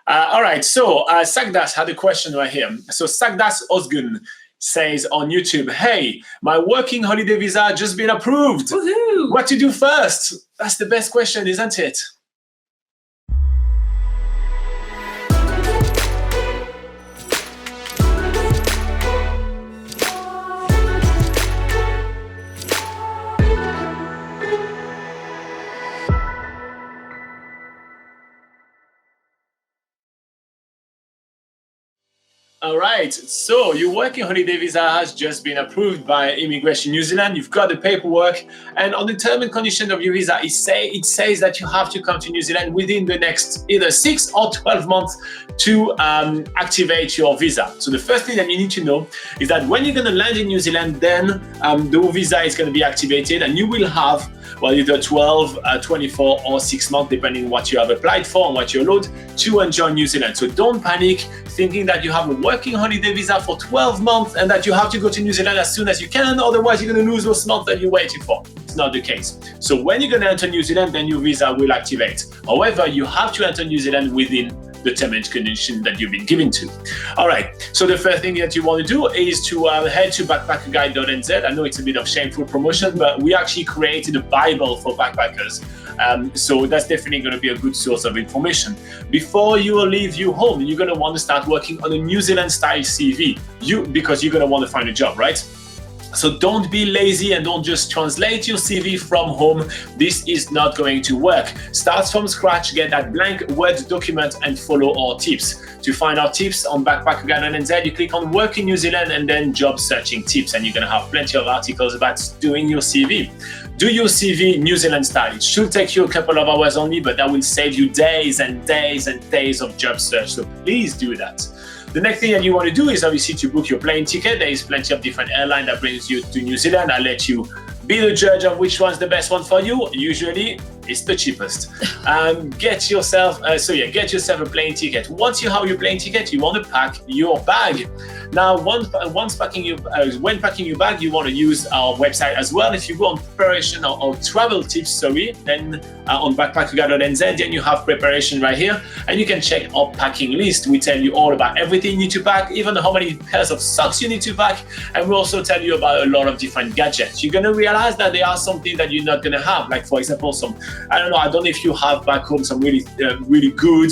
All right, so Sagdas had a question right here. So Sagdas Osgun says on YouTube, hey, my working holiday visa just been approved. Woohoo! What to do first? That's the best question, isn't it? All right, so your working holiday visa has just been approved by Immigration New Zealand. You've got the paperwork, and on the term and condition of your visa, it says that you have to come to New Zealand within the next either 6 or 12 months to activate your visa. So the first thing that you need to know is that when you're going to land in New Zealand, then the visa is going to be activated, and you will have either 12, 24 or 6 months, depending on what you have applied for and what you're allowed to enjoy New Zealand. So don't panic thinking that you have a working holiday visa for 12 months and that you have to go to New Zealand as soon as you can, otherwise you're going to lose those months that you're waiting for. It's not the case. So when you're going to enter New Zealand, then your visa will activate. However, you have to enter New Zealand within the term and condition that you've been given to. All right, so the first thing that you want to do is to head to BackpackerGuide.NZ. I know it's a bit of shameful promotion, but we actually created a Bible for backpackers. So that's definitely going to be a good source of information. Before you leave your home, you're going to want to start working on a New Zealand style CV because you're going to want to find a job, right? So don't be lazy and don't just translate your CV from home. This is not going to work. Start from scratch, get that blank Word document and follow our tips. To find our tips on BackpackerGuide.NZ, you click on Work in New Zealand and then Job Searching Tips, and you're going to have plenty of articles about doing your CV. Do your CV New Zealand style. It should take you a couple of hours only, but that will save you days and days and days of job search. So please do that. The next thing that you want to do is obviously to book your plane ticket. There is plenty of different airlines that brings you to New Zealand. I'll let you be the judge of which one's the best one for you. Usually, it's the cheapest. Get yourself a plane ticket. Once you have your plane ticket, you want to pack your bag. Now, when packing your bag, you want to use our website as well. If you go on preparation or travel tips, then on BackpackerGuide.NZ, then you have preparation right here, and you can check our packing list. We tell you all about everything you need to pack, even how many pairs of socks you need to pack, and we also tell you about a lot of different gadgets. You're going to realize that there are something that you're not going to have, like for example, I don't know if you have back home some really good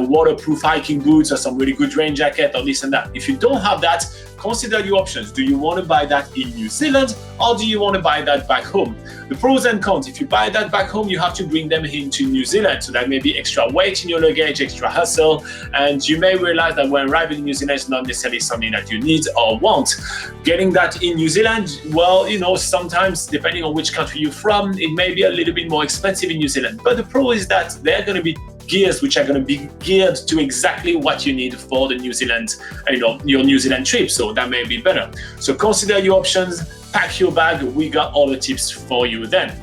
waterproof hiking boots or some really good rain jacket or this and that. If you don't have that, consider your options. Do you want to buy that in New Zealand or do you want to buy that back home? The pros and cons: if you buy that back home, you have to bring them into New Zealand. So that may be extra weight in your luggage, extra hustle, and you may realize that when arriving in New Zealand, it's not necessarily something that you need or want. Getting that in New Zealand, sometimes depending on which country you're from, it may be a little bit more expensive in New Zealand. But the pro is that they're going to be gears which are going to be geared to exactly what you need for the New Zealand, your New Zealand trip. So that may be better. So consider your options, pack your bag. We got all the tips for you then.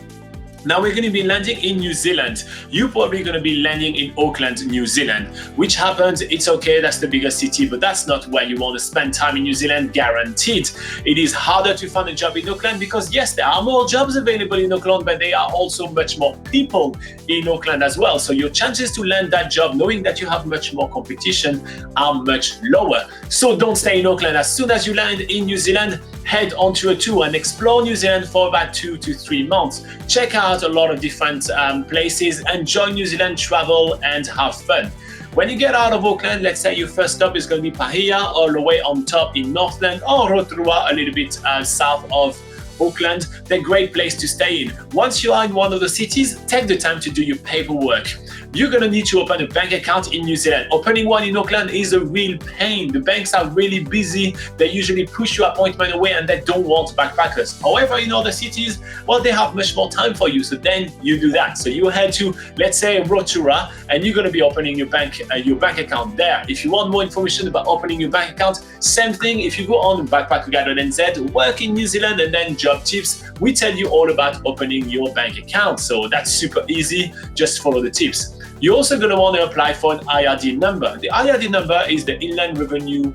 Now we're going to be landing in New Zealand. You're probably going to be landing in Auckland, New Zealand, which happens, it's okay, that's the biggest city, but that's not where you want to spend time in New Zealand, guaranteed. It is harder to find a job in Auckland because yes, there are more jobs available in Auckland, but there are also much more people in Auckland as well. So your chances to land that job, knowing that you have much more competition, are much lower. So don't stay in Auckland. As soon as you land in New Zealand, head onto a tour and explore New Zealand for about 2 to 3 months. Check out a lot of different places, enjoy New Zealand, travel and have fun. When you get out of Auckland, let's say your first stop is going to be Pahia, all the way on top in Northland, or Rotorua, a little bit south of Auckland. They're a great place to stay in. Once you are in one of the cities, take the time to do your paperwork. You're going to need to open a bank account in New Zealand. Opening one in Auckland is a real pain. The banks are really busy. They usually push your appointment away and they don't want backpackers. However, in other cities, they have much more time for you. So then you do that. So you head to, let's say, Rotorua, and you're going to be opening your bank account there. If you want more information about opening your bank account, same thing. If you go on BackpackerGuide.NZ, work in New Zealand, and then job tips, we tell you all about opening your bank account. So that's super easy. Just follow the tips. You're also going to want to apply for an IRD number. The IRD number is the Inland Revenue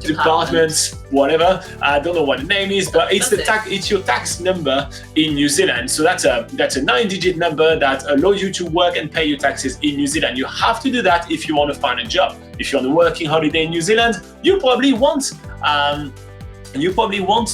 department, whatever. I don't know what the name is, but it's it's your tax number in New Zealand. So that's a 9-digit number that allows you to work and pay your taxes in New Zealand. You have to do that if you want to find a job. If you're on a working holiday in New Zealand, you probably want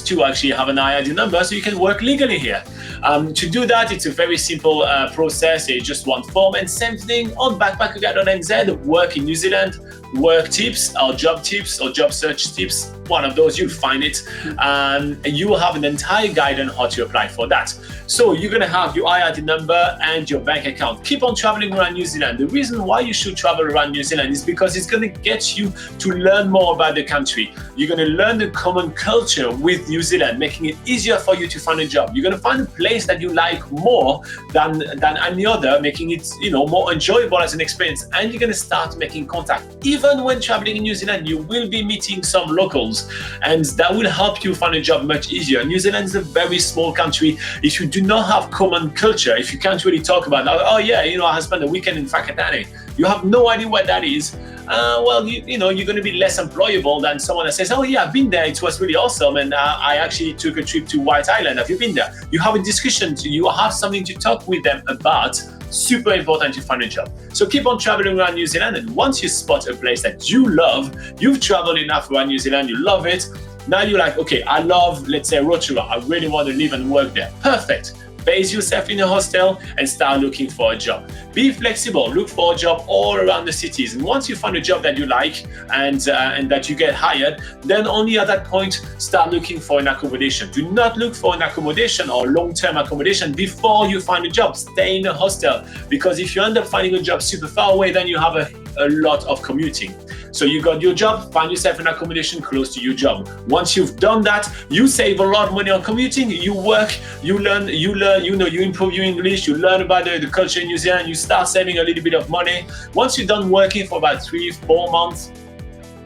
to actually have an IID number so you can work legally here. To do that, it's a very simple process. It's just one form. And same thing on BackpackerGuide.NZ, work in New Zealand, work tips or job search tips. One of those, you'll find it. And you will have an entire guide on how to apply for that. So you're going to have your IID number and your bank account. Keep on traveling around New Zealand. The reason why you should travel around New Zealand is because it's going to get you to learn more about the country. You're going to learn the common culture with New Zealand, making it easier for you to find a job. You're going to find a place that you like more than any other, making it more enjoyable as an experience. And you're going to start making contact. Even when traveling in New Zealand, you will be meeting some locals, and that will help you find a job much easier. New Zealand is a very small country. If you do not have common culture, if you can't really talk about, oh yeah, I spent a weekend in Whakatane, you have no idea what that is, well, you're going to be less employable than someone that says, oh yeah, I've been there, it was really awesome, and I actually took a trip to White Island. Have you been there? You have a discussion, you have something to talk with them about. Super important to find a job. So keep on traveling around New Zealand, and once you spot a place that you love, you've traveled enough around New Zealand, you love it, now you're like, okay, I love, let's say, Rotorua, I really want to live and work there. Perfect. Base yourself in a hostel and start looking for a job. Be flexible, look for a job all around the cities. And once you find a job that you like and that you get hired, then only at that point, start looking for an accommodation. Do not look for an accommodation or long-term accommodation before you find a job. Stay in a hostel, because if you end up finding a job super far away, then you have a lot of commuting. So you got your job, find yourself an accommodation close to your job. Once you've done that, you save a lot of money on commuting, you work, you learn, you improve your English, you learn about the culture in New Zealand, you start saving a little bit of money. Once you're done working for about 3-4 months,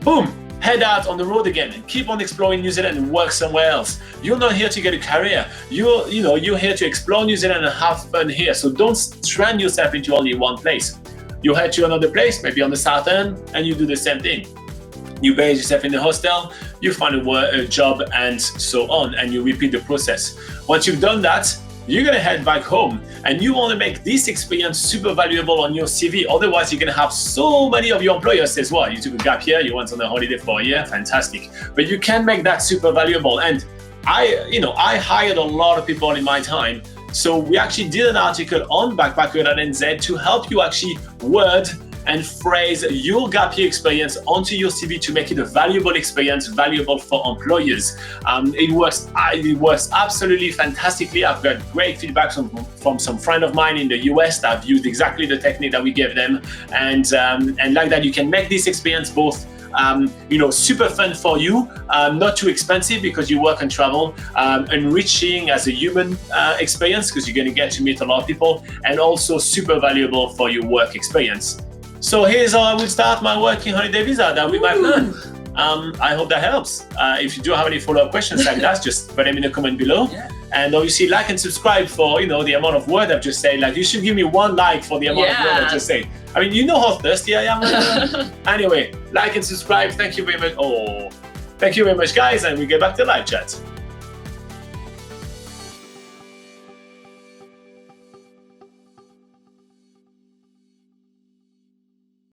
boom, head out on the road again and keep on exploring New Zealand and work somewhere else. You're not here to get a career. You're here to explore New Zealand and have fun here. So don't strand yourself into only one place. You head to another place, maybe on the south end, and you do the same thing. You base yourself in the hostel, you find a job, and so on, and you repeat the process. Once you've done that, you're gonna head back home, and you wanna make this experience super valuable on your CV. Otherwise, you're gonna have so many of your employers says, well, you took a gap year, you went on a holiday for a year, fantastic. But you can make that super valuable. And I hired a lot of people in my time. So we actually did an article on BackpackerGuide.NZ to help you actually word and phrase your gap year experience onto your CV to make it a valuable experience, valuable for employers. It works absolutely fantastically. I've got great feedback from some friend of mine in the US that have used exactly the technique that we gave them, and like that, you can make this experience both super fun for you, not too expensive because you work and travel, enriching as a human experience because you're going to get to meet a lot of people, and also super valuable for your work experience. So here's how I would start my working holiday visa. That would be my plan. I hope that helps. If you do have any follow-up questions like that, just put them in the comment below. Yeah. And obviously like and subscribe for the amount of word I've just said. Like, you should give me 1 like for the amount of word I've just said. I mean, you know how thirsty I am. Anyway, like and subscribe. Thank you very much. Thank you very much, guys, and we get back to live chat.